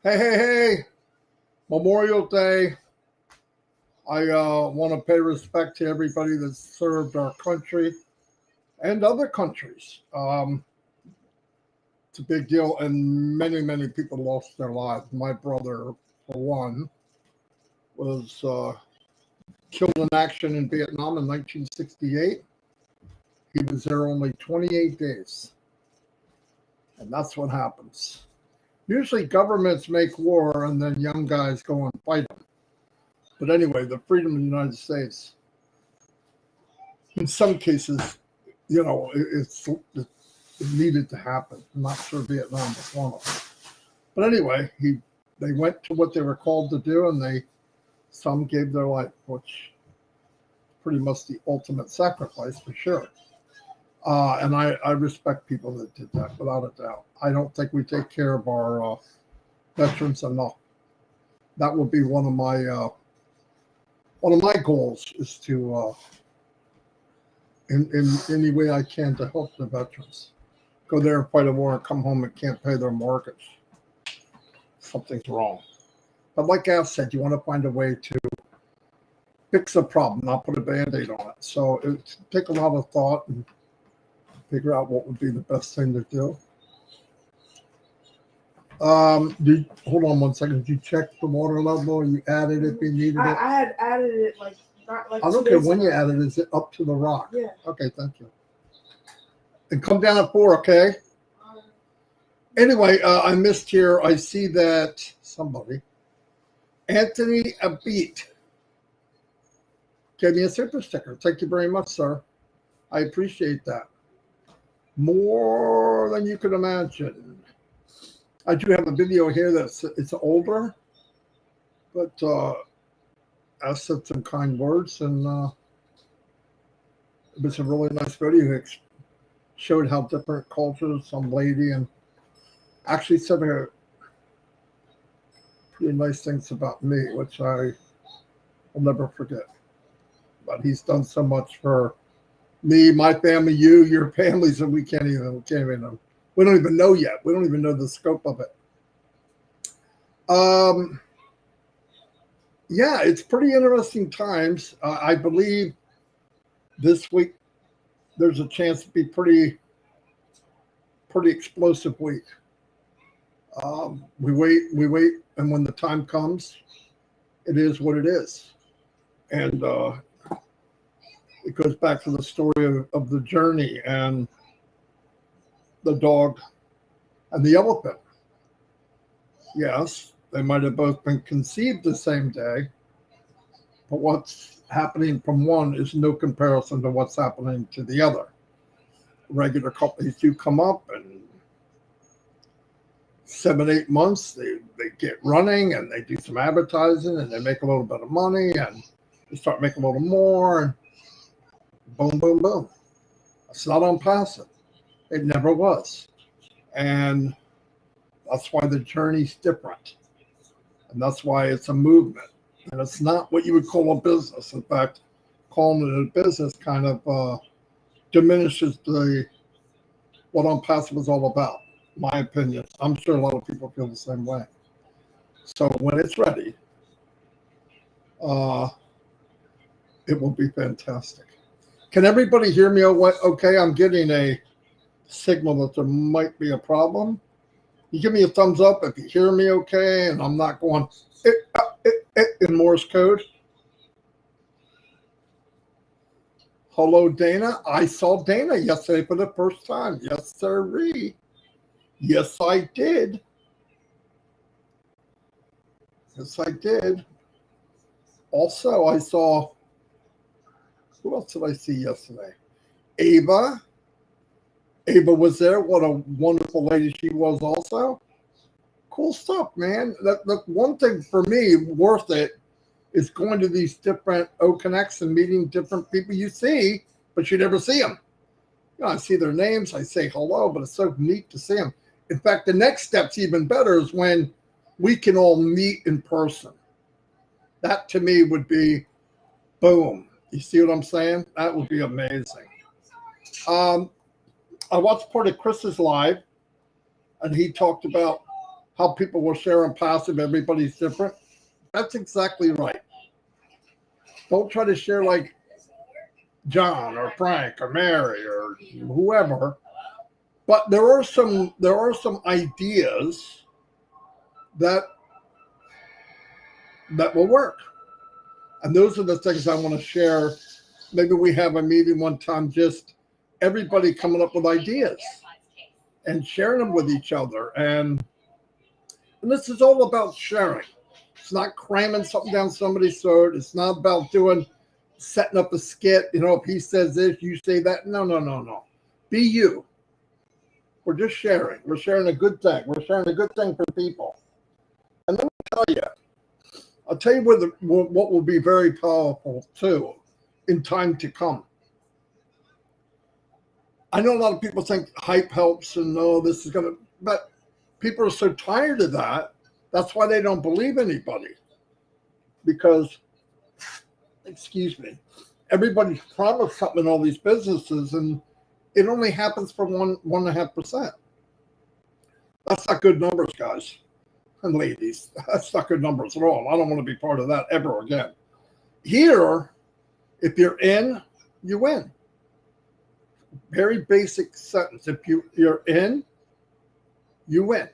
Hey, hey, hey, Memorial Day. I want to pay respect to everybody that served our country and other countries. It's a big deal, and many people lost their lives. My brother, for one, was killed in action in Vietnam in 1968. He was there only 28 days, and that's what happens. Usually governments make war, and then young guys go and fight them. But anyway, the freedom of the United States, in some cases, it needed to happen. I'm not sure Vietnam was one of them. But anyway, they went to what they were called to do, and some gave their life, which pretty much the ultimate sacrifice for sure. And I respect people that did that without a doubt. I don't think we take care of our veterans enough. That would be one of my goals is to, in any way I can, to help the veterans. Go there and fight a war and come home and can't pay their mortgage. Something's wrong. But like I said, you want to find a way to fix a problem, not put a Band-Aid on it. So it take a lot of thought and figure out what would be the best thing to do. Hold on one second. Did you check the water level? You added it if you needed it? I had added it not I don't care when you added it. Is it up to the rock? Yeah. Okay, thank you. And come down at 4, okay? Anyway, I missed here. I see that somebody, Anthony Abit, gave me a super sticker. Thank you very much, sir. I appreciate that. More than you could imagine. I do have a video here it's older, but I said some kind words, and it was a really nice video. It showed how different cultures, some lady, and actually said pretty nice things about me, which I will never forget. But he's done so much for me, my family, you, your families, and we can't even we don't even know yet. We don't even know the scope of it. Yeah, it's pretty interesting times. I believe this week there's a chance to be pretty explosive week. We wait, and when the time comes, it is what it is. And it goes back to the story of the journey and the dog and the elephant. Yes, they might have both been conceived the same day, but what's happening from one is no comparison to what's happening to the other. Regular couples do come up, and 7-8 months they get running, and they do some advertising, and they make a little bit of money, and they start making a little more, and boom, boom, boom. It's not Onpassive. It never was. And that's why the journey's different. And that's why it's a movement. And it's not what you would call a business. In fact, calling it a business kind of diminishes what Onpassive is all about, in my opinion. I'm sure a lot of people feel the same way. So when it's ready, it will be fantastic. Can everybody hear me okay? I'm getting a signal that there might be a problem. You give me a thumbs up if you hear me okay, and I'm not going in Morse code. Hello, Dana. I saw Dana yesterday for the first time. Yes, sirree. Yes, I did. Yes, I did. Also, I saw, who else did I see yesterday? Ava. Ava was there. What a wonderful lady she was also. Cool stuff, man. The one thing for me worth it is going to these different O-Connects and meeting different people you see, but you never see them. You know, I see their names, I say hello, but it's so neat to see them. In fact, the next step's even better is when we can all meet in person. That to me would be boom. You see what I'm saying? That would be amazing. I watched part of Chris's live, and he talked about how people will share on passive, everybody's different. That's exactly right. Don't try to share like John or Frank or Mary or whoever. But there are some ideas that will work. And those are the things I want to share. Maybe we have a meeting one time, just everybody coming up with ideas and sharing them with each other. And this is all about sharing. It's not cramming something down somebody's throat. It's not about setting up a skit. You know, if he says this, you say that. No. Be you. We're just sharing. We're sharing a good thing. We're sharing a good thing for people. And let me I'll tell you what will be very powerful too in time to come. I know a lot of people think hype helps and this is going to, but people are so tired of that. That's why they don't believe anybody. Because, excuse me, everybody's promised something in all these businesses and it only happens for 1.5%. That's not good numbers, guys and ladies. That's not good numbers at all. I don't want to be part of that ever again. Here, if you're in, you win. Very basic sentence. If you're in, you win.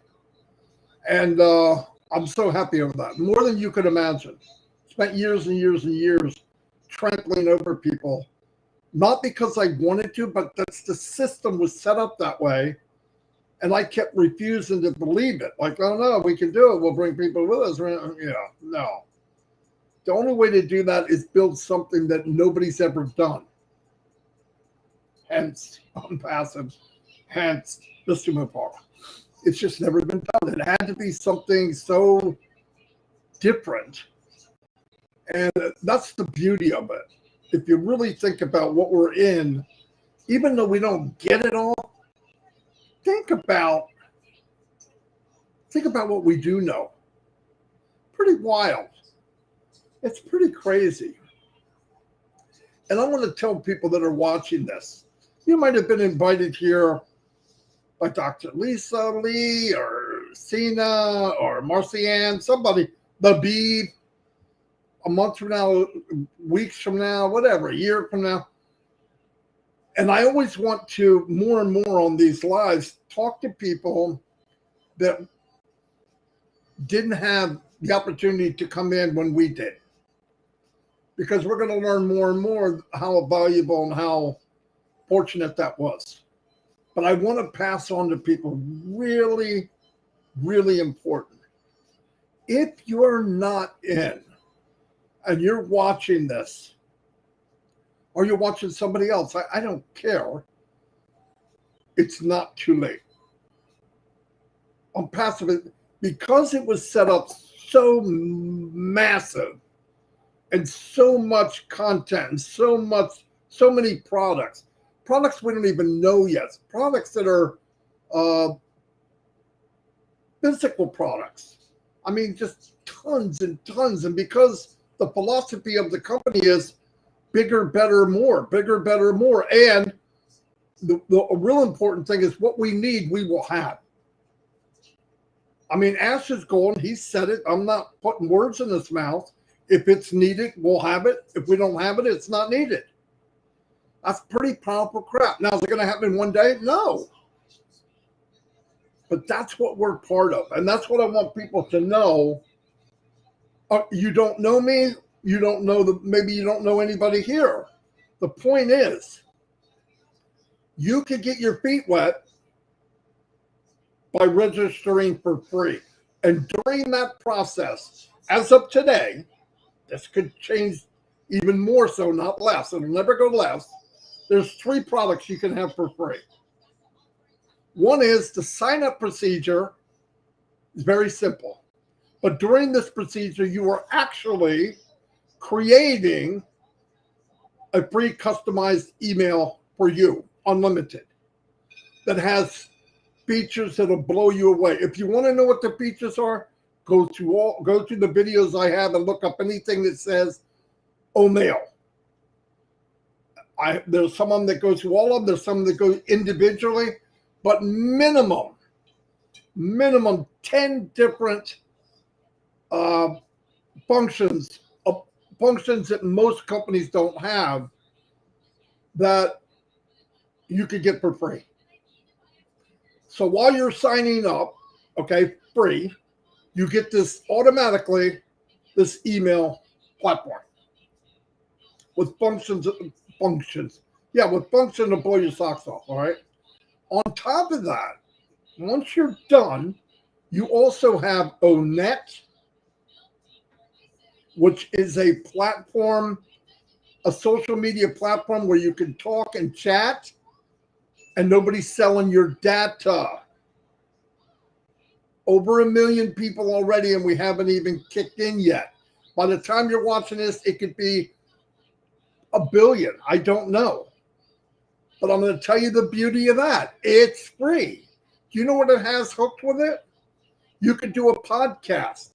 And I'm so happy over that. More than you could imagine. Spent years and years and years trampling over people. Not because I wanted to, but that's the system was set up that way. And I kept refusing to believe it. Like, oh, no, we can do it. We'll bring people with us. Yeah, no. The only way to do that is build something that nobody's ever done. Hence, Onpassive, hence, Mr. Mufareh. It's just never been done. It had to be something so different. And that's the beauty of it. If you really think about what we're in, even though we don't get it all, think about what we do know. Pretty wild. It's pretty crazy. And I want to tell people that are watching this, you might have been invited here by Dr. Lisa Lee or Sina or Marcianne, somebody, Babib, a month from now, weeks from now, whatever, a year from now. And I always want to, more and more on these lives, talk to people that didn't have the opportunity to come in when we did. Because we're going to learn more and more how valuable and how fortunate that was. But I want to pass on to people really, really important. If you're not in and you're watching this, or you're watching somebody else, I don't care. It's not too late. Onpassive, because it was set up so massive and so much content and so many products we don't even know yet, products that are physical products. I mean, just tons and tons. And because the philosophy of the company is bigger, better, more, bigger, better, more. And the real important thing is what we need, we will have. I mean, Ash is golden. He said it. I'm not putting words in his mouth. If it's needed, we'll have it. If we don't have it, it's not needed. That's pretty powerful crap. Now, is it going to happen one day? No. But that's what we're part of. And that's what I want people to know. You don't know me. You don't know maybe you don't know anybody here. The point is, you could get your feet wet by registering for free. And during that process, as of today, this could change even more so, not less. It'll never go less. There's 3 products you can have for free. One is the sign-up procedure is very simple. But during this procedure, you are actually creating a free customized email for you, unlimited, that has features that'll blow you away. If you want to know what the features are, go to the videos I have and look up anything that says mail. There's some of them that go through all of them. There's some that go individually, but minimum minimum 10 different functions that most companies don't have that you could get for free. So while you're signing up, okay, free, you get this automatically, this email platform with functions. Yeah, with function to blow your socks off, all right? On top of that, once you're done, you also have Onet, which is a platform, a social media platform where you can talk and chat and nobody's selling your data. Over 1 million people already, and we haven't even kicked in yet. By the time you're watching this, it could be 1 billion. I don't know. But I'm going to tell you the beauty of that. It's free. Do you know what it has hooked with it? You could do a podcast.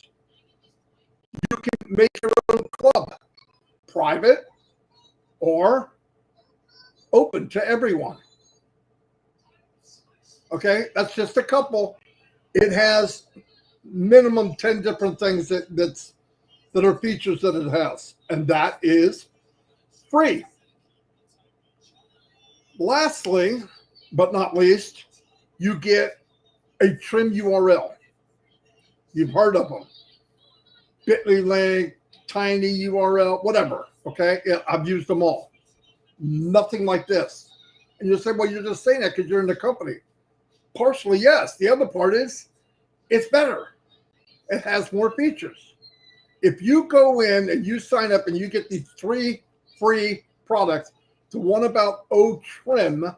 You can make your own club, private or open to everyone. Okay, that's just a couple. It has minimum 10 different things that are features that it has, and that is free. Lastly, but not least, you get a trim URL. You've heard of them. Bit.ly link, tiny URL, whatever. Okay, yeah, I've used them all. Nothing like this. And you say, well, you're just saying that because you're in the company. Partially, yes. The other part is it's better. It has more features. If you go in and you sign up and you get these 3 free products, the one about trim,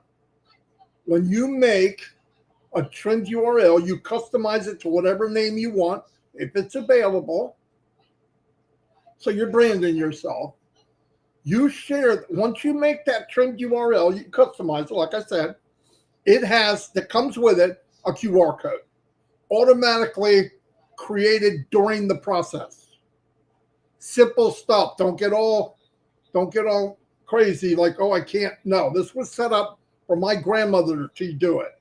when you make a trimmed URL, you customize it to whatever name you want, if it's available. So you're branding yourself. You share, once you make that trimmed URL, you customize it, like I said, that comes with it a QR code, automatically created during the process. Simple stuff. Don't get all crazy like, oh, I can't. No, this was set up for my grandmother to do it.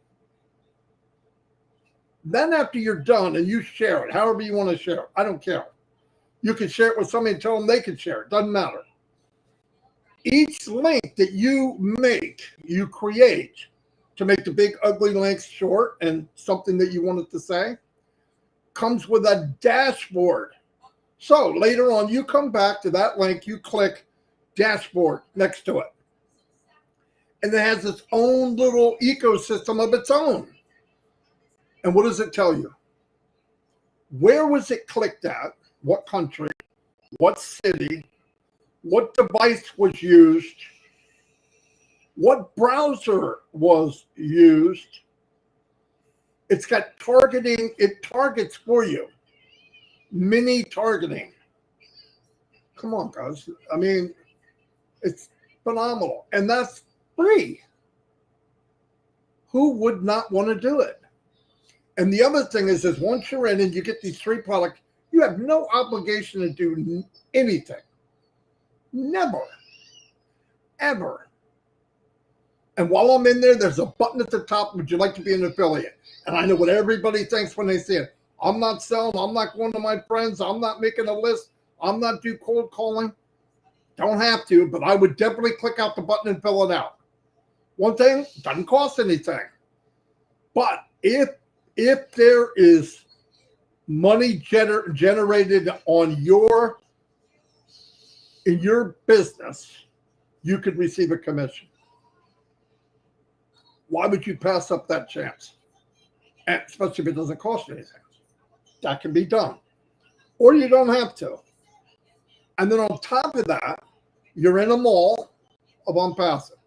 Then after you're done and you share it, however you want to share it, I don't care. You can share it with somebody and tell them they can share it. Doesn't matter. Each link that you make, you create to make the big ugly links short and something that you wanted to say, comes with a dashboard. So later on, you come back to that link, you click dashboard next to it. And it has its own little ecosystem of its own. And what does it tell you? Where was it clicked at? What country? What city? What device was used? What browser was used? It's got targeting. It targets for you. Mini targeting. Come on, guys. I mean, it's phenomenal. And that's free. Who would not want to do it? And the other thing is once you're in and you get these 3 products, you have no obligation to do anything. Never. Ever. And while I'm in there, there's a button at the top. Would you like to be an affiliate? And I know what everybody thinks when they see it. I'm not selling. I'm not going to my friends. I'm not making a list. I'm not doing cold calling. Don't have to, but I would definitely click out the button and fill it out. One thing, doesn't cost anything. But if there is money generated in your business, you could receive a commission. Why would you pass up that chance? And especially if it doesn't cost you anything. That can be done. Or you don't have to. And then on top of that, you're in a mall of Onpassive.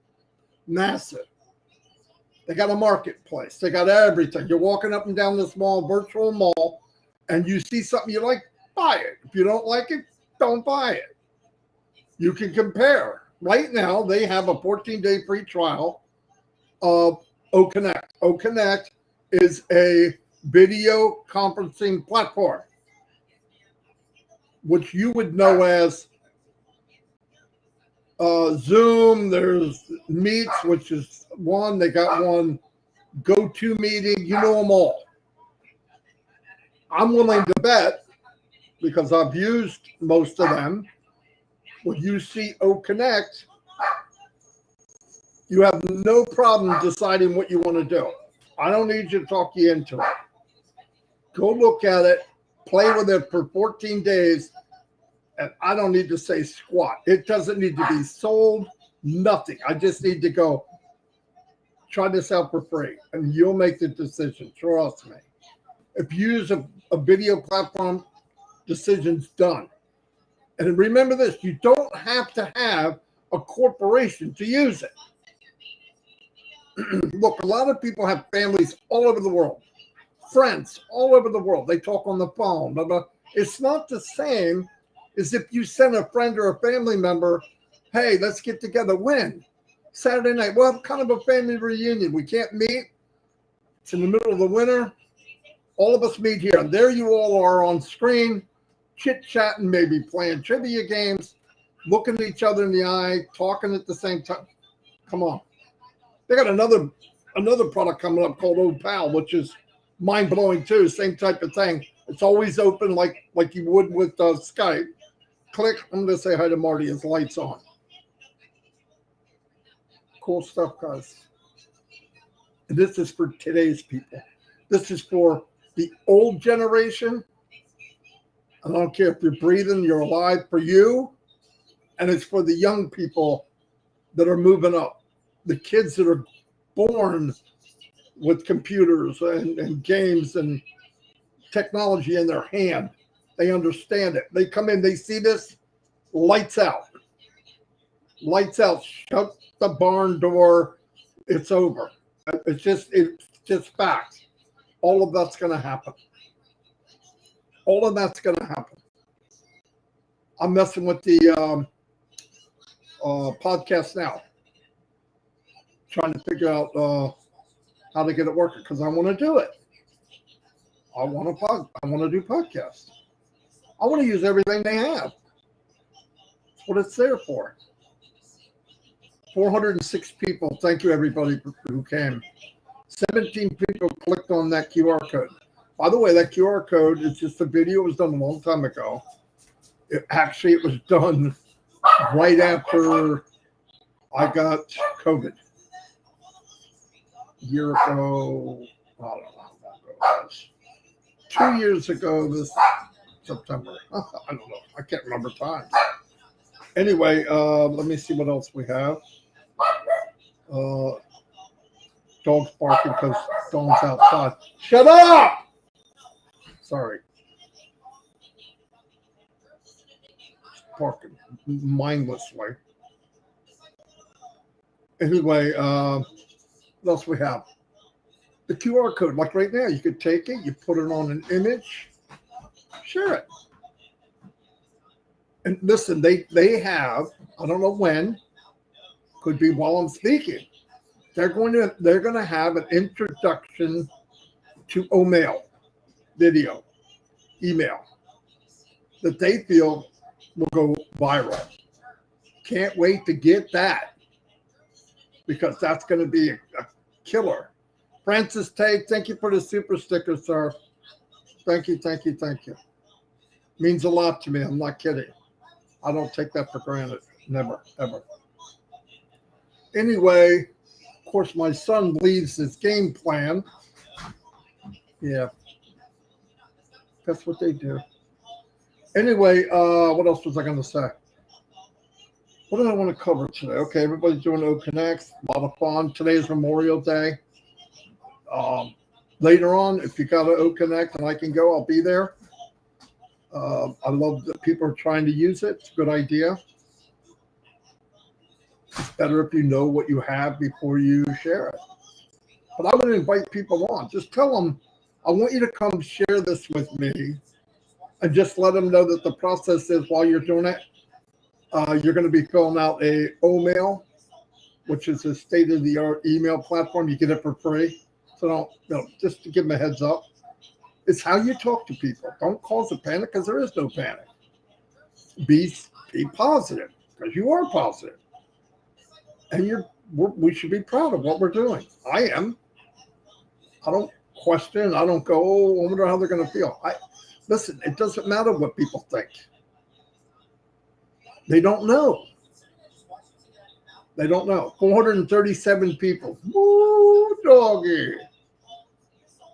Massive. They got a marketplace. They got everything. You're walking up and down this virtual mall, and you see something you like, buy it. If you don't like it, don't buy it. You can compare. Right now, they have a 14-day free trial of OConnect. OConnect is a video conferencing platform, which you would know as Zoom. There's Meets, which is one. They got one GoToMeeting. You know them all. I'm willing to bet, because I've used most of them, with UCO Connect, you have no problem deciding what you want to do. I don't need you to talk you into it. Go look at it, play with it for 14 days, and I don't need to say squat. It doesn't need to be sold, nothing. I just need to go, try this out for free, and you'll make the decision. Trust me. If you use a video platform, decision's done. And remember this, you don't have to have a corporation to use it. Look, a lot of people have families all over the world, friends all over the world. They talk on the phone. Blah, blah. It's not the same as if you send a friend or a family member, hey, let's get together. When? Saturday night. Well, kind of a family reunion. We can't meet. It's in the middle of the winter. All of us meet here. And there you all are on screen, chit-chatting, maybe playing trivia games, looking at each other in the eye, talking at the same time. Come on. They got another product coming up called Opal, which is mind-blowing too. Same type of thing. It's always open like you would with Skype. Click. I'm going to say hi to Marty. His light's on. Cool stuff, guys. And this is for today's people. This is for the old generation. I don't care if you're breathing, you're alive, for you. And it's for the young people that are moving up. The kids that are born with computers and games and technology in their hand. They understand it. They come in, they see this, lights out. Lights out. Shut the barn door. It's over. It's just facts. All of that's going to happen. All of that's going to happen. I'm messing with the podcast now, trying to figure out how to get it working, because I want to do it. I want to do podcasts. I want to use everything they have. That's what it's there for. 406 people. Thank you, everybody who came. 17 people clicked on that QR code. By the way, that QR code is just a video. It was done a long time ago. It was done right after I got COVID. A year ago, I don't know how long ago it was. 2 years ago this September. I don't know. I can't remember times. Anyway, let me see what else we have. Dog's barking because Dawn's outside. Shut up! Sorry. Barking mindlessly. Anyway, what else we have? The QR code, like right now, you could take it, you put it on an image, share it. And listen, they have, I don't know when, could be while I'm speaking, they're going to have an introduction to OMail, video, email, that they feel will go viral. Can't wait to get that, because that's going to be a killer. Francis Tate, thank you for the super sticker, sir. Thank you, thank you, thank you. Means a lot to me. I'm not kidding. I don't take that for granted. Never, ever. Anyway, of course, my son leaves his game plan. Yeah. That's what they do. Anyway, what else was I going to say? What did I want to cover today? Okay, everybody's doing OConnect. A lot of fun. Today is Memorial Day. Later on, if you got an OConnect and I can go, I'll be there. I love that people are trying to use it. It's a good idea. It's better if you know what you have before you share it. But I would invite people on. Just tell them, I want you to come share this with me, and just let them know that the process is, while you're doing it, you're going to be filling out a OMail, which is a state-of-the-art email platform. You get it for free. So just to give them a heads up. It's how you talk to people. Don't cause a panic, because there is no panic. Be positive, because you are positive. And we should be proud of what we're doing. I am. I don't question. I don't go, oh, I wonder how they're going to feel. Listen, it doesn't matter what people think. They don't know. They don't know. 437 people. Woo, doggy.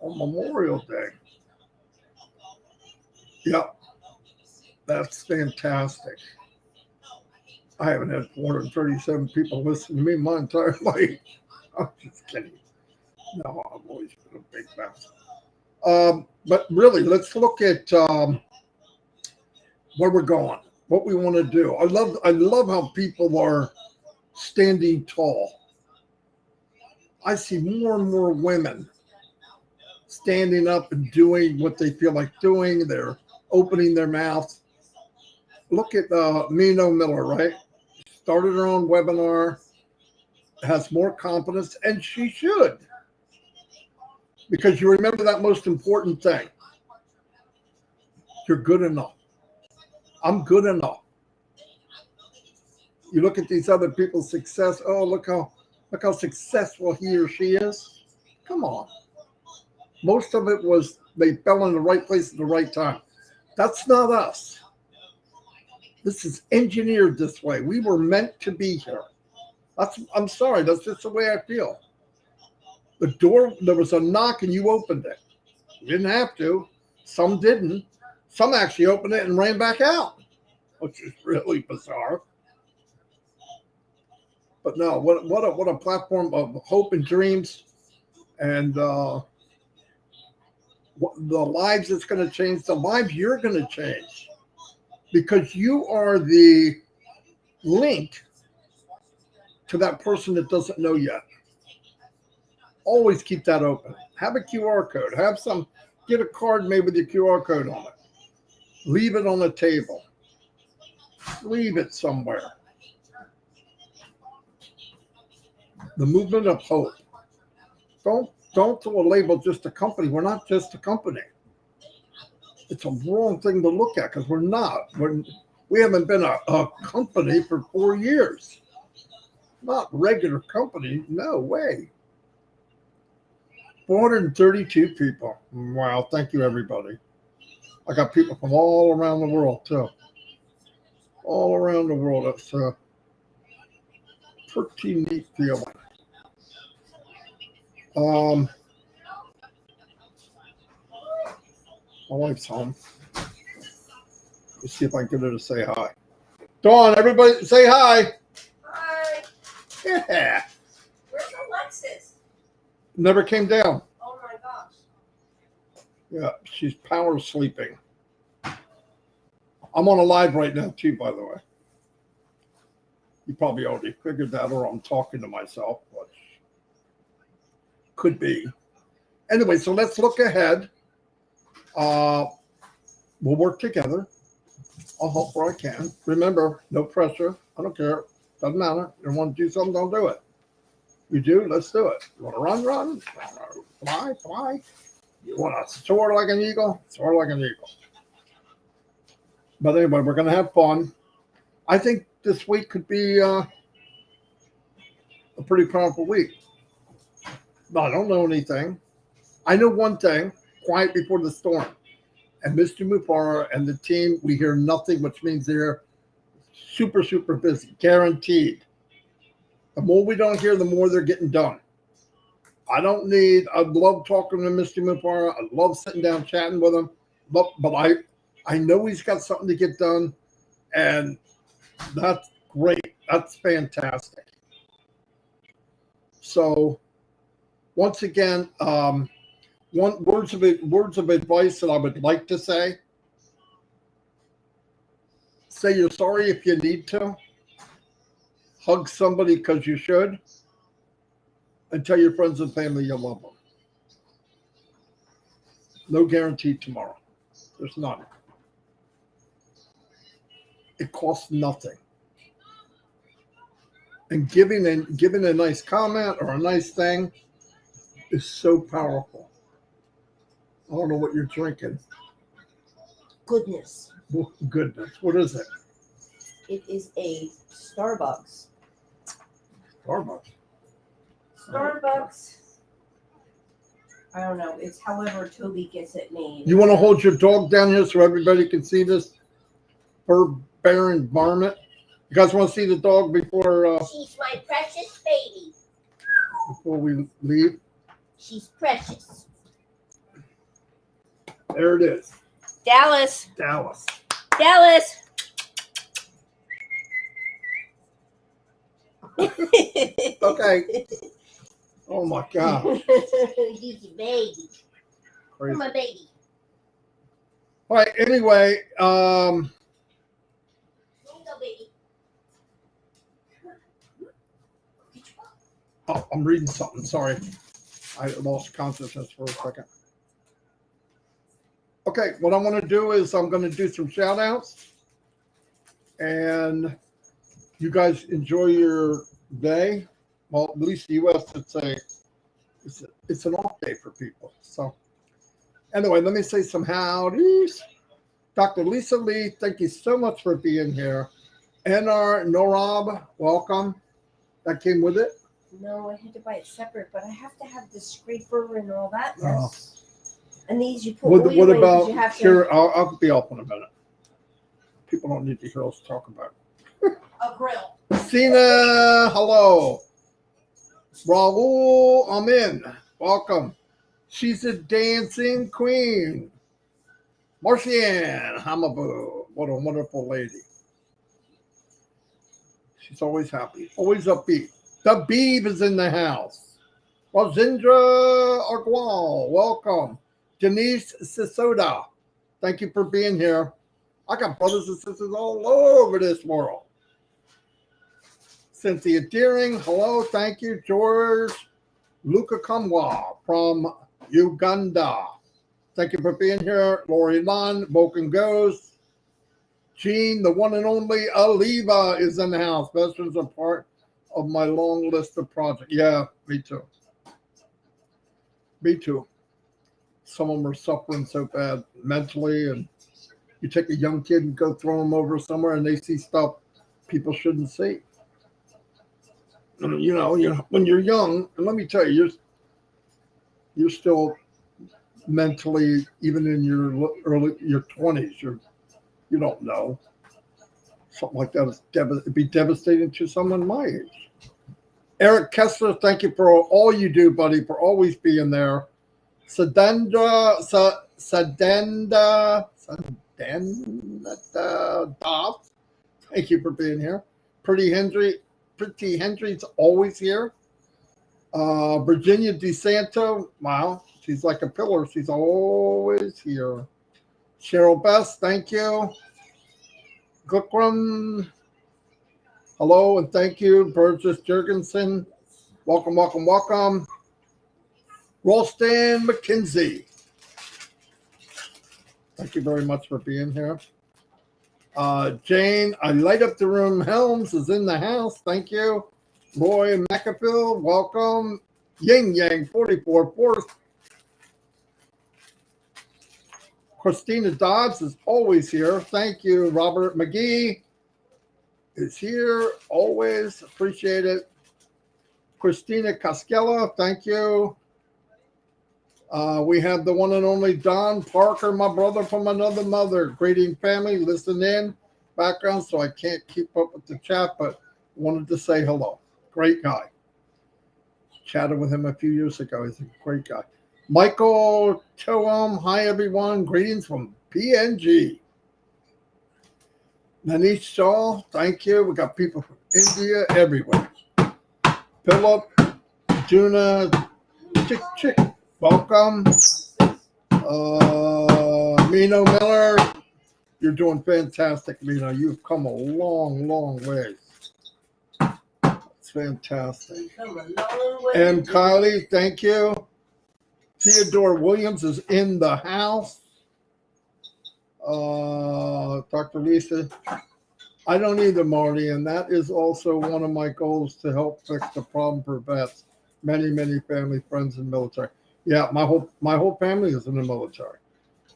On Memorial Day. Yep. That's fantastic. I haven't had 437 people listen to me my entire life. I'm just kidding. No, I've always been a big mouth. But really, let's look at where we're going, what we want to do. I love how people are standing tall. I see more and more women standing up and doing what they feel like doing. They're opening their mouth. Look at Mino Miller, right? Started her own webinar, has more confidence, and she should. Because you remember that most important thing. You're good enough. I'm good enough. You look at these other people's success. Oh, look how successful he or she is. Come on. Most of it was they fell in the right place at the right time. That's not us. This is engineered this way. We were meant to be here. I'm sorry. That's just the way I feel. The door, there was a knock and you opened it. You didn't have to. Some didn't. Some actually opened it and ran back out, which is really bizarre. But no, what a platform of hope and dreams, and the lives it's going to change, the lives you're going to change, because you are the link to that person that doesn't know yet. Always keep that open. Have a QR code. Get a card made with your QR code on it. Leave it on the table. Leave it somewhere. The movement of hope. Don't throw a label just a company. We're not just a company. It's a wrong thing to look at because we're not. We haven't been a company for 4 years. Not regular company. No way. 432 people. Wow. Thank you, everybody. I got people from all around the world, too. All around the world. It's a pretty neat feeling. My wife's home. Let's see if I can get her to say hi. Dawn, everybody say hi. Hi. Yeah. Where's Alexis? Never came down. Oh my gosh. Yeah, she's power sleeping. I'm on a live right now, too, by the way. You probably already figured that, or I'm talking to myself, but could be. Anyway, so let's look ahead. We'll work together. I'll help where I can. Remember, no pressure. I don't care. Doesn't matter. You want to do something, don't do it. You do, let's do it. You want to run? You want to fly? You want to soar like an eagle? Soar like an eagle. But anyway, we're going to have fun. I think this week could be a pretty powerful week. I don't know anything. I know one thing, quiet before the storm. And Mr. Mufareh and the team, we hear nothing, which means they're super, super busy, guaranteed. The more we don't hear, the more they're getting done. I love talking to Mr. Mufareh. I love sitting down chatting with him. But I know he's got something to get done, and that's great. That's fantastic. So, once again, words of advice that I would like to say. Say you're sorry if you need to. Hug somebody because you should. And tell your friends and family you love them. No guarantee tomorrow. There's none. It costs nothing. And giving a nice comment or a nice thing is so powerful. I don't know what you're drinking. Goodness. Goodness. What is it? It is a Starbucks. Starbucks. I don't know. It's however Toby gets it made. You want to hold your dog down here so everybody can see this fur-bearing varmint? You guys want to see the dog before She's my precious baby. we leave? She's precious. There it is. Dallas. Dallas. Dallas. Okay. Oh my God. He's a baby. Crazy. My baby. All right. Anyway, Here you go, baby. oh, I'm reading something. Sorry. I lost consciousness for a second. Okay. What I want to do is I'm going to do some shout outs. And you guys enjoy your day. Well, at least the U.S. It's an off day for people. So anyway, let me say some howdies. Dr. Lisa Lee, thank you so much for being here. NR Norab, welcome. That came with it. No, I had to buy it separate, but I have to have the scraper and all that Oh. mess. And these you put What oil in 'cause about you have to. here? I'll be up in a minute. People don't need to hear us talk about it. A grill. Cena, hello. Raul, I'm in. Welcome. She's a dancing queen. Marcianne Hamaboo. What a wonderful lady. She's always happy, always upbeat. The Beeb is in the house. Rosindra Argual, welcome. Denise Sisoda, thank you for being here. I got brothers and sisters all over this world. Cynthia Deering, hello, thank you. George Luka Kamwa from Uganda. Thank you for being here. Lori Lund, Boken Goes. Jean, the one and only Aliva is in the house. Veterans are part of my long list of projects. Yeah, me too. Me too. Some of them are suffering so bad mentally, and you take a young kid and go throw them over somewhere, and they see stuff people shouldn't see. You know, when you're young, and let me tell you, you're still mentally, even in your your 20s, you don't know. Something like that it'd be devastating to someone my age. Eric Kessler, thank you for all you do, buddy, for always being there. Sadenda Doff, thank you for being here. Pretty Hendry's always here. Virginia DeSanto, wow, she's like a pillar. She's always here. Cheryl Best, thank you. Gukram, hello and thank you. Burgess Jurgensen, welcome, welcome, welcome. Ralston McKenzie, thank you very much for being here. Jane, I light up the room. Helms is in the house. Thank you. Roy McAfill, welcome. Yin Yang 44 Fourth. Christina Dodds is always here. Thank you. Robert McGee is here. Always appreciate it. Christina Cascella, thank you. We have the one and only Don Parker, my brother from another mother. Greeting family, listen in. Background, so I can't keep up with the chat, but wanted to say hello. Great guy. Chatted with him a few years ago. He's a great guy. Michael Toam, hi everyone. Greetings from PNG. Manish Shaw, thank you. We got people from India everywhere. Philip, Juna, Chick, welcome. Mino Miller, you're doing fantastic, Mino. You've come a long, long way. It's fantastic. And Kylie, thank you. Theodore Williams is in the house. Dr. Lisa, I don't either, Marty, and that is also one of my goals to help fix the problem for vets. Many family friends in the military. Yeah, my whole family is in the military.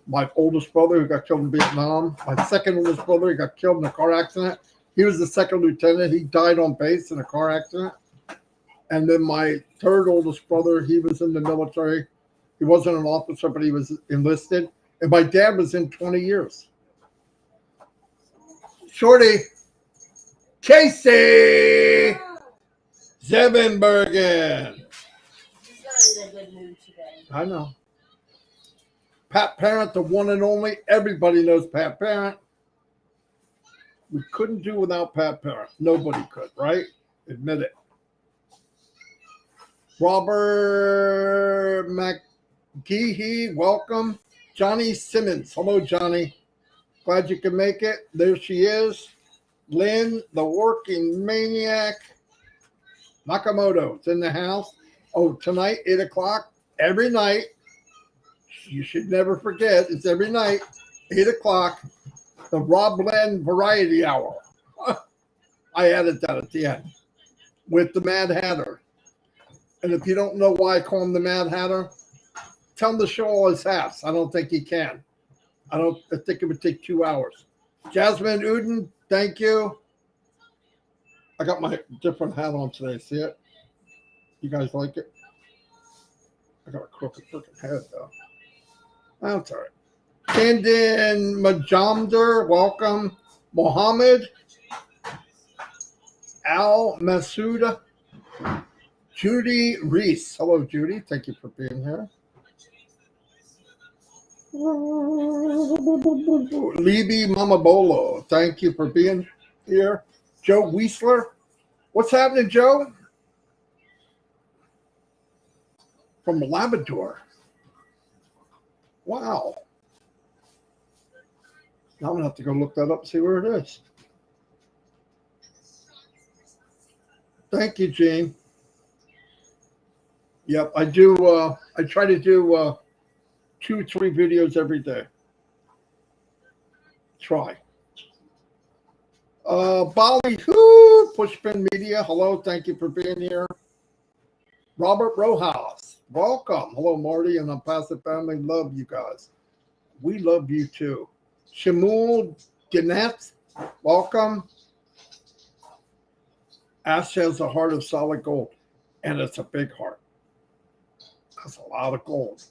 My oldest brother who got killed in Vietnam. My second oldest brother, he got killed in a car accident. He was the second lieutenant. He died on base in a car accident. And then my third oldest brother, he was in the military. He wasn't an officer, but he was enlisted. And my dad was in 20 years. Shorty, Casey Zevenbergen. He's not in a good mood today. I know. Pat Parent, the one and only. Everybody knows Pat Parent. We couldn't do without Pat Parent. Nobody could, right? Admit it. Robert McGehee, welcome. Johnny Simmons. Hello, Johnny. Glad you can make it. There she is. Lynn, the working maniac. Nakamoto, it's in the house. Oh, tonight, 8 o'clock, every night. You should never forget, it's every night, 8 o'clock, the Rob Len Variety Hour. I added that at the end with the Mad Hatter. And if you don't know why I call him the Mad Hatter, tell him to show all his hats. I don't think he can. I think it would take 2 hours. Jasmine Uden, thank you. I got my different hat on today. See it? You guys like it? I got a crooked freaking head though. That's all right. Candin Majamder, welcome. Mohammed Al Masuda. Judy Reese. Hello, Judy. Thank you for being here. Libby Mamabolo. Thank you for being here. Joe Weisler. What's happening, Joe? From Labrador. Wow. Now I'm going to have to go look that up and see where it is. Thank you, Gene. Yep, I do. I try to do 2-3 videos every day. Try. Bali, whoo, Pushpin Media. Hello, thank you for being here. Robert Rojas, welcome. Hello, Marty and Onpassive family. Love you guys. We love you too. Shimul Gannett, welcome. Ash has a heart of solid gold, and it's a big heart. That's a lot of gold.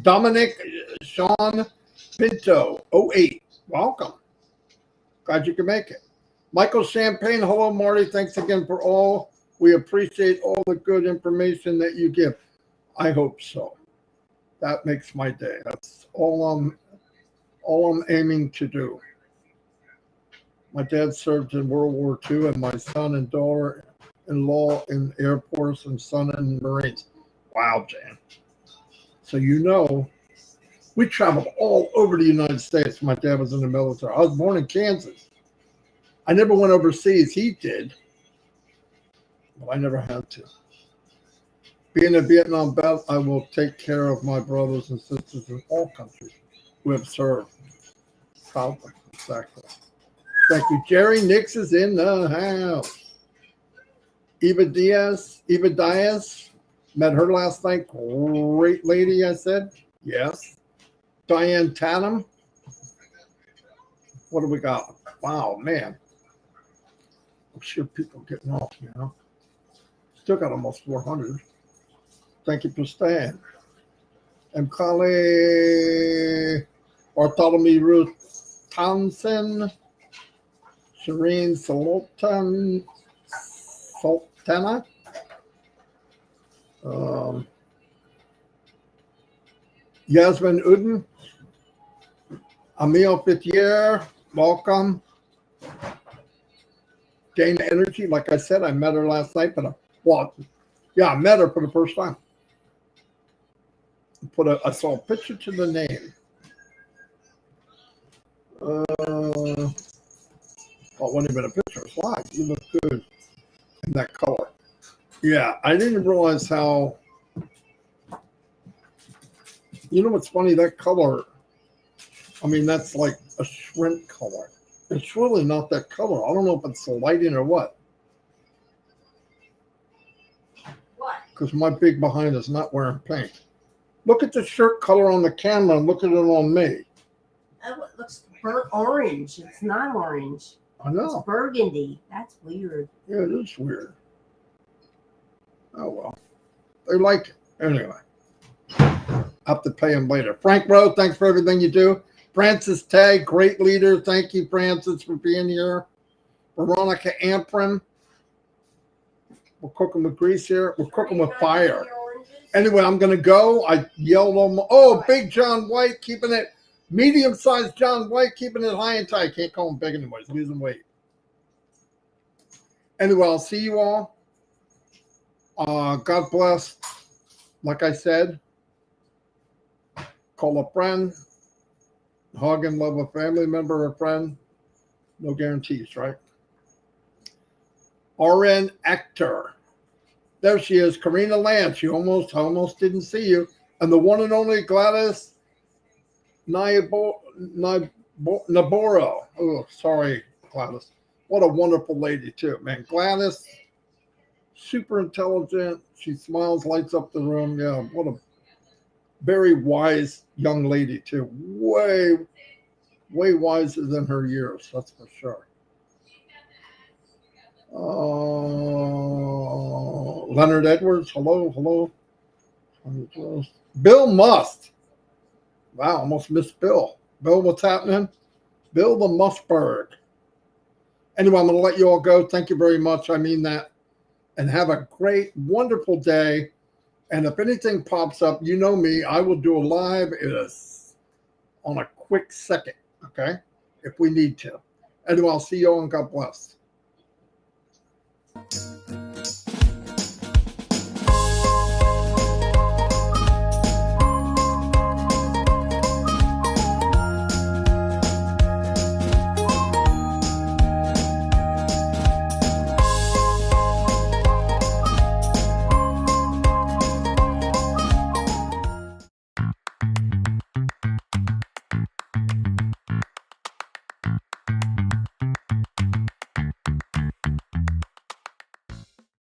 Dominic Sean Pinto, 08. Welcome. Glad you can make it. Michael Champagne, hello, Marty. Thanks again for all. We appreciate all the good information that you give. I hope so. That makes my day. That's all I'm aiming to do. My dad served in World War II, and my son and daughter-in-law in Air Force, and son in Marines. Wow, Jan. So you know, we traveled all over the United States. My dad was in the military. I was born in Kansas. I never went overseas. He did, but I never had to. Being a Vietnam vet, I will take care of my brothers and sisters in all countries who have served. Proudly, exactly. Thank you. Jerry Nix is in the house. Eva Diaz, met her last night. Great lady, I said. Yes. Diane Tatum. What do we got? Wow, man. I'm sure people are getting off, you know. Still got almost 400. Thank you for staying. And Kali Bartholomew Ruth Townsend. Shireen Sultana. Yasmin Uden. Emil Fithier, welcome. Dana Energy, like I said, I met her last night, but I met her for the first time. I saw a picture to the name. It wasn't even a picture, it's live. You look good in that color. Yeah, I didn't realize how, you know what's funny, that color, I mean, that's like a shrimp color. It's really not that color. I don't know if it's the lighting or what. What? Because my big behind is not wearing pink. Look at the shirt color on the camera and look at it on me. Oh, it looks burnt orange. It's not orange. I know. It's burgundy. That's weird. Yeah, it is weird. Oh, well. They like it. Anyway. Have to pay him later. Frank Rowe, thanks for everything you do. Francis Tay, great leader. Thank you, Francis, for being here. Veronica Amprin. We're cooking with grease here. We're cooking with fire. Anyway, I'm going to go. I yelled on my, oh, Big John White, keeping it, medium-sized John White, keeping it high and tight. Can't call him big anymore. He's losing weight. Anyway, I'll see you all. God bless. Like I said, call a friend, hug and love a family member or friend. No guarantees, right? RN Actor. There she is, Karina Lance. You almost didn't see you. And the one and only Gladys Naboro. Oh, sorry, Gladys. What a wonderful lady, too, man. Gladys, super intelligent. She smiles, lights up the room. Yeah, what a very wise young lady, too. Way wiser than her years, that's for sure. Leonard Edwards, hello. Bill Must. Wow, almost missed Bill. Bill, what's happening? Bill the Musberg. Anyway, I'm going to let you all go. Thank you very much. I mean that. And have a great, wonderful day. And if anything pops up, you know me, I will do a live on a quick second, okay? If we need to. Anyway, I'll see you all and God bless.